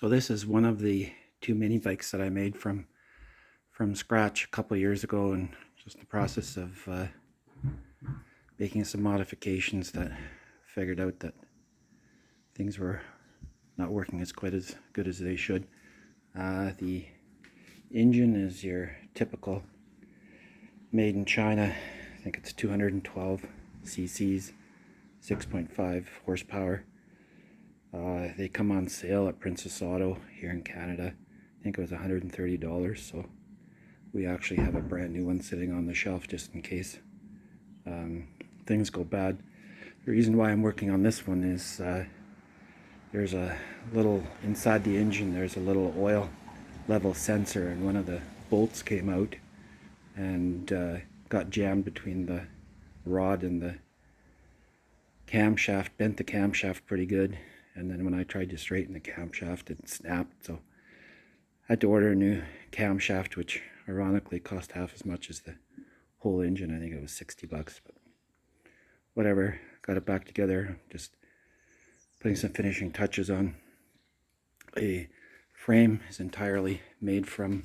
So this is one of the two mini bikes that I made from scratch a couple years ago, and just the process of making some modifications that figured out that things were not working as quite as good as they should. The engine is your typical made in China. I think it's 212 cc's, 6.5 horsepower. They come on sale at Princess Auto here in Canada. I think it was $130, so we actually have a brand new one sitting on the shelf just in case things go bad. The reason why I'm working on this one is there's a little, inside the engine there's a little oil level sensor, and one of the bolts came out and got jammed between the rod and the camshaft, bent the camshaft pretty good, and then when I tried to straighten the camshaft it snapped, so I had to order a new camshaft, which ironically cost half as much as the whole engine. I think it was $60, but whatever, got it back together, just putting some finishing touches on. The frame is entirely made from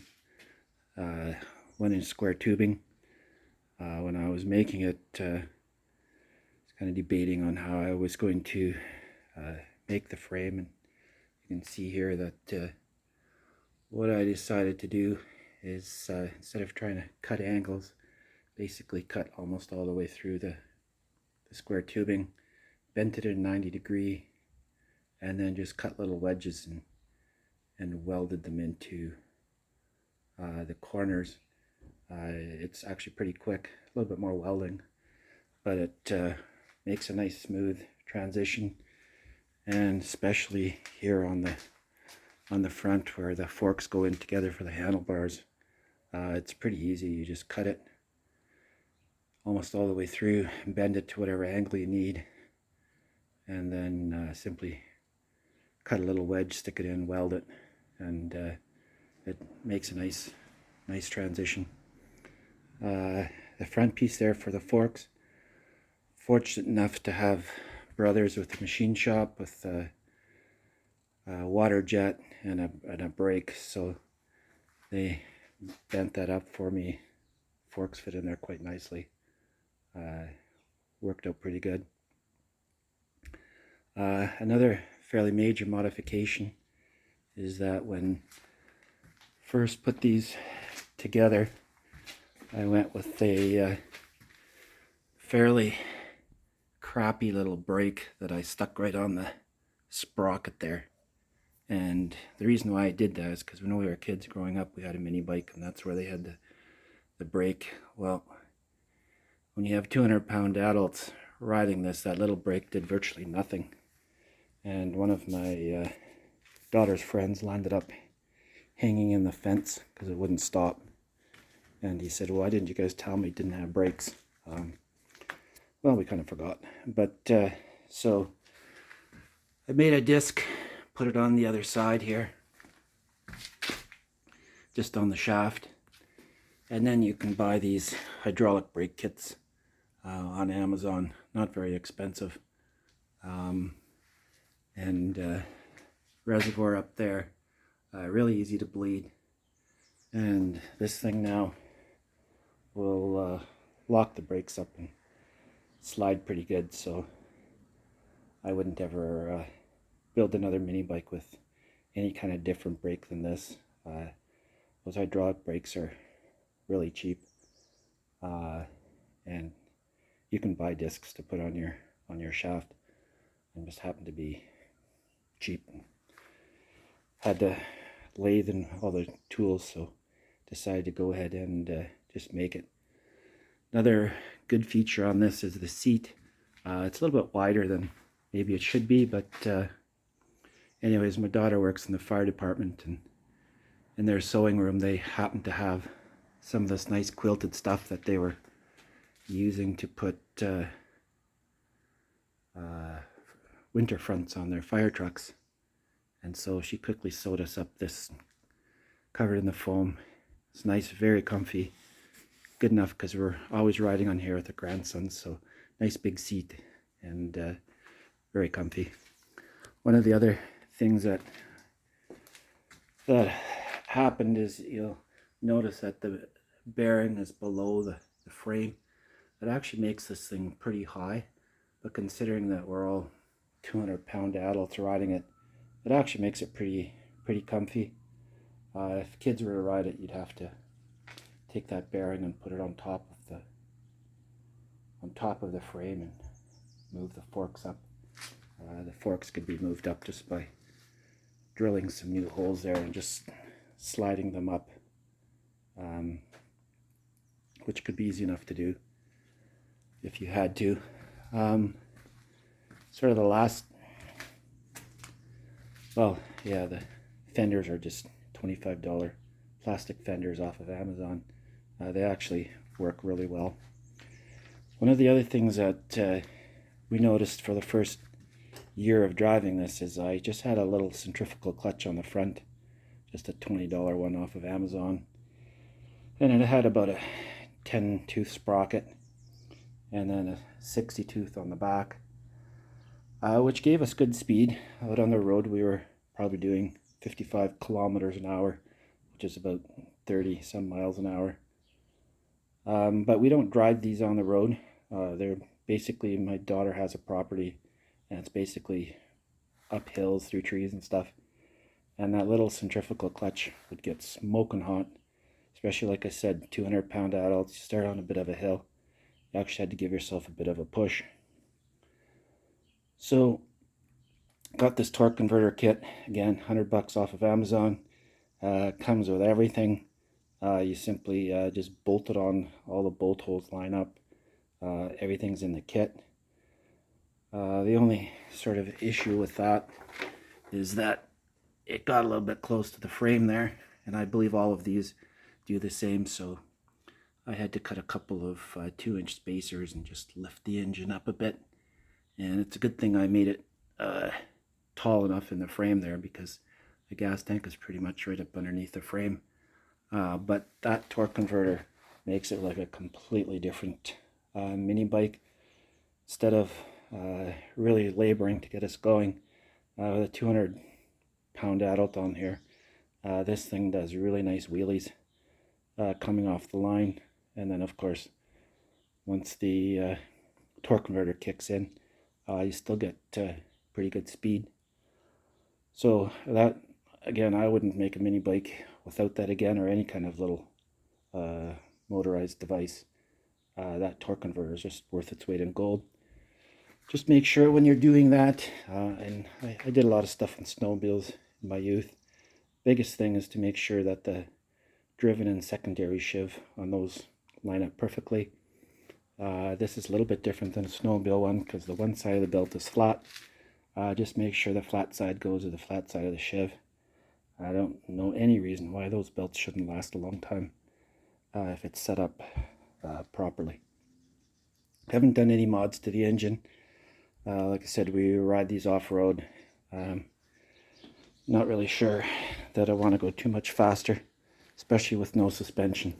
1-inch square tubing. When I was making it, I was kind of debating on how I was going to make the frame, and you can see here that what I decided to do is instead of trying to cut angles, basically cut almost all the way through the square tubing, bent it at 90°, and then just cut little wedges and welded them into the corners. It's actually pretty quick, a little bit more welding, but it makes a nice smooth transition, and especially here on the front where the forks go in together for the handlebars, it's pretty easy. You just cut it almost all the way through and bend it to whatever angle you need, and then simply cut a little wedge, stick it in, weld it, and it makes a nice transition. The front piece there for the forks, fortunate enough to have brothers with a machine shop with a water jet and a brake, so they bent that up for me. Forks fit in there quite nicely. Worked out pretty good. Another fairly major modification is that when first put these together, I went with a fairly crappy little brake that I stuck right on the sprocket there. And the reason why I did that is because when we were kids growing up, we had a mini bike, and that's where they had the brake. Well, when you have 200-pound adults riding this, that little brake did virtually nothing. And one of my daughter's friends landed up hanging in the fence because it wouldn't stop. And he said, "Why didn't you guys tell me it didn't have brakes?" Well, we kind of forgot. But so I made a disc, put it on the other side here, just on the shaft. And then you can buy these hydraulic brake kits on Amazon, not very expensive. And reservoir up there, really easy to bleed. And this thing now will lock the brakes up and slide pretty good, so I wouldn't ever build another mini bike with any kind of different brake than this. Those hydraulic brakes are really cheap, and you can buy discs to put on your shaft, and just happened to be cheap. Had the lathe and all the tools, so decided to go ahead and just make it. Another good feature on this is the seat. It's a little bit wider than maybe it should be, but anyways, my daughter works in the fire department, and in their sewing room they happen to have some of this nice quilted stuff that they were using to put winter fronts on their fire trucks. And so she quickly sewed us up this, covered in the foam. It's nice, very comfy, good enough because we're always riding on here with the grandsons, so nice big seat and very comfy. One of the other things that that happened is you'll notice that the bearing is below the frame. It actually makes this thing pretty high, but considering that we're all 200-pound adults riding it, it actually makes it pretty comfy. If kids were to ride it, you'd have to take that bearing and put it on top of the frame and move the forks up. The forks could be moved up just by drilling some new holes there and just sliding them up, which could be easy enough to do if you had to. Sort of the last, well, yeah, the fenders are just $25 plastic fenders off of Amazon. They actually work really well. One of the other things that we noticed for the first year of driving this is I just had a little centrifugal clutch on the front, just a $20 one off of Amazon, and it had about a 10-tooth sprocket and then a 60-tooth on the back, which gave us good speed. Out on the road we were probably doing 55 kilometers an hour, which is about 30 some miles an hour. But we don't drive these on the road. They're basically, my daughter has a property and it's basically up hills through trees and stuff, and that little centrifugal clutch would get smoking hot, especially, like I said, 200-pound adults. You start on a bit of a hill, you actually had to give yourself a bit of a push. So got this torque converter kit, again, $100 off of Amazon. Comes with everything. You simply just bolt it on, all the bolt holes line up. Everything's in the kit. The only sort of issue with that is that it got a little bit close to the frame there, and I believe all of these do the same, so I had to cut a couple of 2-inch spacers and just lift the engine up a bit. And it's a good thing I made it tall enough in the frame there, because the gas tank is pretty much right up underneath the frame. But that torque converter makes it like a completely different mini bike. Instead of really laboring to get us going with a 200-pound adult on here, this thing does really nice wheelies coming off the line. And then of course, once the torque converter kicks in, you still get pretty good speed. So that, again, I wouldn't make a mini bike without that again, or any kind of little motorized device. That torque converter is just worth its weight in gold. Just make sure when you're doing that, and I did a lot of stuff on snowmobiles in my youth. Biggest thing is to make sure that the driven and secondary sheave on those line up perfectly. This is a little bit different than a snowmobile one, because the one side of the belt is flat. Just make sure the flat side goes to the flat side of the sheave. I don't know any reason why those belts shouldn't last a long time if it's set up properly. Haven't done any mods to the engine. Like I said, we ride these off-road. Not really sure that I want to go too much faster, especially with no suspension.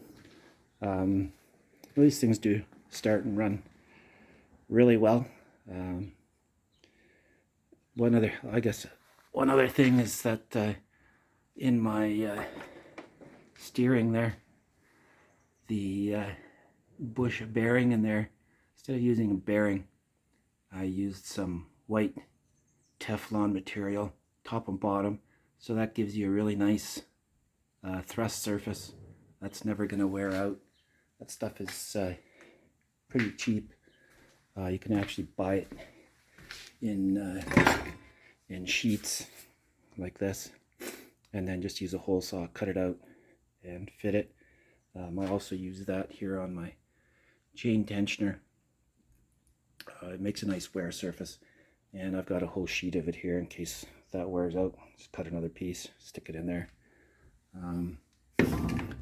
These things do start and run really well. One other thing is that in my steering there, the bush bearing in there, instead of using a bearing, I used some white Teflon material, top and bottom, so that gives you a really nice thrust surface that's never going to wear out. That stuff is pretty cheap. You can actually buy it in sheets like this, and then just use a hole saw, cut it out and fit it. I also use that here on my chain tensioner. It makes a nice wear surface, and I've got a whole sheet of it here in case that wears out. Just cut another piece, stick it in there.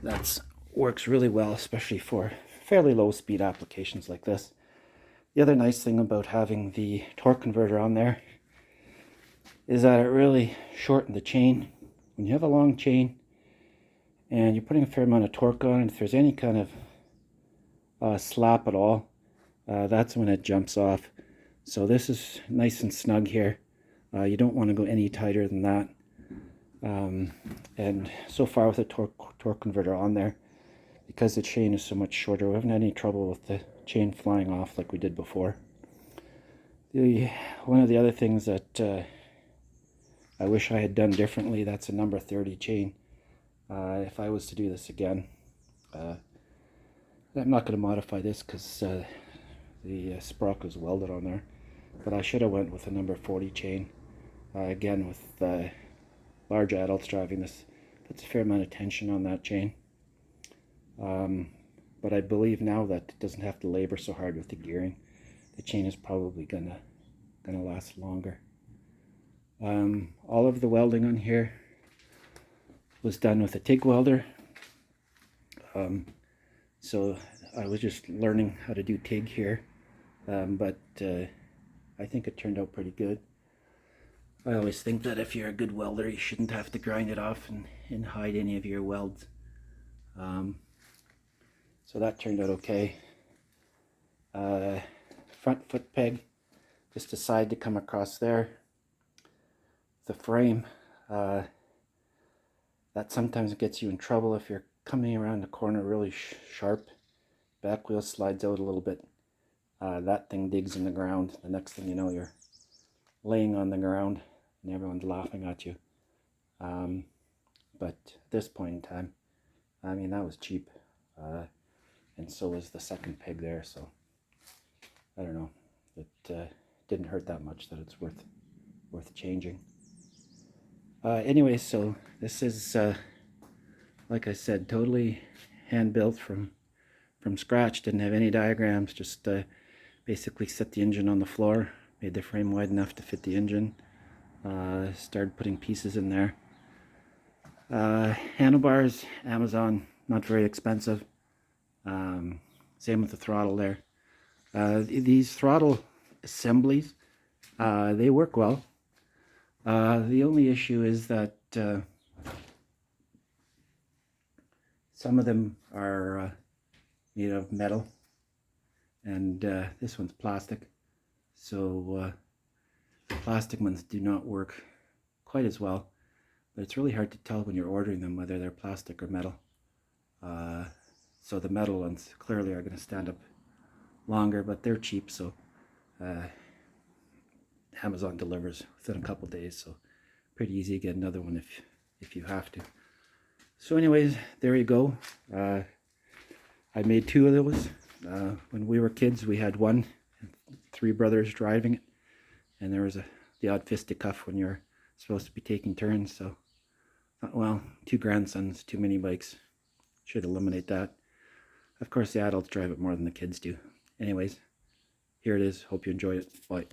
That works really well, especially for fairly low speed applications like this. The other nice thing about having the torque converter on there is that it really shortened the chain. When you have a long chain and you're putting a fair amount of torque on it, if there's any kind of slap at all, that's when it jumps off. So this is nice and snug here. You don't want to go any tighter than that. And so far with the torque converter on there, because the chain is so much shorter, we haven't had any trouble with the chain flying off like we did before. One of the other things that I wish I had done differently, that's a number 30 chain. If I was to do this again, I'm not going to modify this because the sprocket is welded on there, but I should have went with a number 40 chain. Again, with large adults driving this, puts a fair amount of tension on that chain. But I believe now that it doesn't have to labor so hard with the gearing. The chain is probably gonna last longer. All of the welding on here was done with a TIG welder. So I was just learning how to do TIG here, but I think it turned out pretty good. I always think that if you're a good welder, you shouldn't have to grind it off and hide any of your welds. So that turned out okay. Front foot peg, just a side to come across there. The frame, that sometimes gets you in trouble if you're coming around the corner really sharp. Back wheel slides out a little bit. That thing digs in the ground. The next thing you know, you're laying on the ground and everyone's laughing at you. But at this point in time, I mean, that was cheap. And so was the second peg there, so I don't know. It didn't hurt that much that it's worth changing. Anyway, so this is, like I said, totally hand-built from scratch. Didn't have any diagrams, just basically set the engine on the floor, made the frame wide enough to fit the engine, started putting pieces in there. Handlebars, Amazon, not very expensive. Same with the throttle there. These throttle assemblies, they work well. The only issue is that some of them are made of metal, and this one's plastic, so the plastic ones do not work quite as well, but it's really hard to tell when you're ordering them whether they're plastic or metal. So the metal ones clearly are going to stand up longer, but they're cheap, so Amazon delivers within a couple days, so pretty easy to get another one if you have to. So anyways, there you go. I made 2 of those. When we were kids, we had one, 3 brothers driving it, and there was the odd fisticuff when you're supposed to be taking turns. So, well, 2 grandsons, 2 mini bikes. Should eliminate that. Of course, the adults drive it more than the kids do. Anyways, here it is. Hope you enjoyed it. Bye.